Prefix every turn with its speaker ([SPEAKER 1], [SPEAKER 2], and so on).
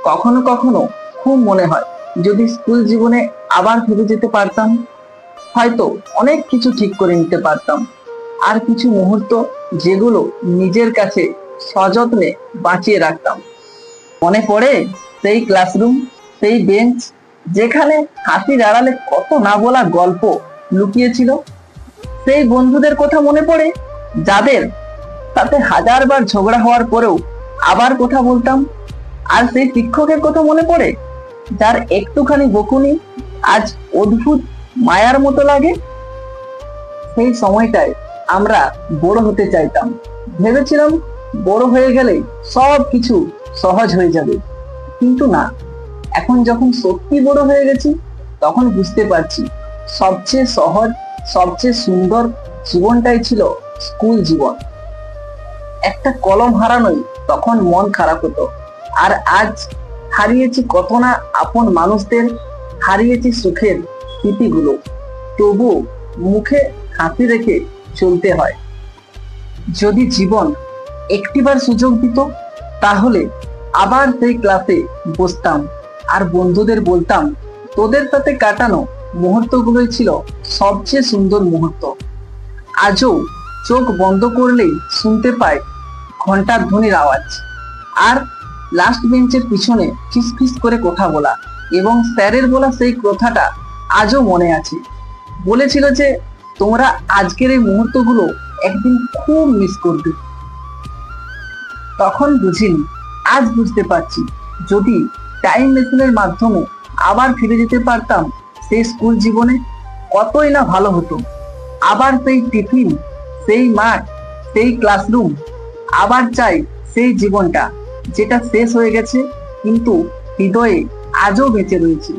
[SPEAKER 1] কখনো কখনো খুব মনে হয় যদি স্কুল জীবনে আবার ফিরে যেতে পারতাম, হয়তো অনেক কিছু ঠিক করে নিতে পারতাম। আর কিছু মুহূর্ত যেগুলো নিজের কাছে সযত্নে বাঁচিয়ে রাখতাম। মনে পড়ে সেই ক্লাসরুম, সেই বেঞ্চ, যেখানে হাসির আড়ালে কত না বলা গল্প লুকিয়েছিল। সেই বন্ধুদের কথা মনে পড়ে যাদের সাথে হাজারবার ঝগড়া হওয়ার পরেও আবার কথা বলতাম। আর সেই শিক্ষকের কথা মনে পড়ে যার একটুখানি বকুনি আজ অদ্ভুত মায়ার মতো লাগে। সেই সময়টায় আমরা বড় হতে চাইতাম, ভেবেছিলাম বড় হয়ে গেলে সব কিছু সহজ হয়ে যাবে। কিন্তু না, এখন যখন সত্যি বড় হয়ে গেছি তখন বুঝতে পারছি সবচেয়ে সহজ, সবচেয়ে সুন্দর জীবনটাই ছিল স্কুল জীবন। একটা কলম হারানোই তখন মন খারাপ হতো, আর আজ হারিয়েছি কত না আপন মানুষদের, হারিয়েছি সুখের স্মৃতিগুলো। তবু মুখে হাসি রেখে চলতে হয়। যদি জীবন একটিবার সুযোগ দিত তাহলে আবার সেই ক্লাসে বসতাম আর বন্ধুদের বলতাম তোদের সাথে কাটানো মুহূর্তগুলোই ছিল সবচেয়ে সুন্দর মুহূর্ত। আজও চোখ বন্ধ করলেই শুনতে পাই ঘন্টার ধ্বনির আওয়াজ, আর লাস্ট বেঞ্চের পিছনে ফিসফিস করে কথা বলা, এবং স্যারের বলা সেই কথাটা আজও মনে আছে। বলেছিল যে তোমরা আজকের এই মুহূর্তগুলো একদিন খুব মিস করবে। তখন বুঝিনি, আজ বুঝতে পারছি। যদি টাইম মেশিনের মাধ্যমে আবার ফিরে যেতে পারতাম সেই স্কুল জীবনে, কতই না ভালো হতো। আবার সেই টিফিন, সেই মাঠ, সেই ক্লাসরুম, আবার চাই সেই জীবনটা যেটা শেষ হয়ে গেছে কিন্তু হৃদয়ে আজও বেঁচে রয়েছে।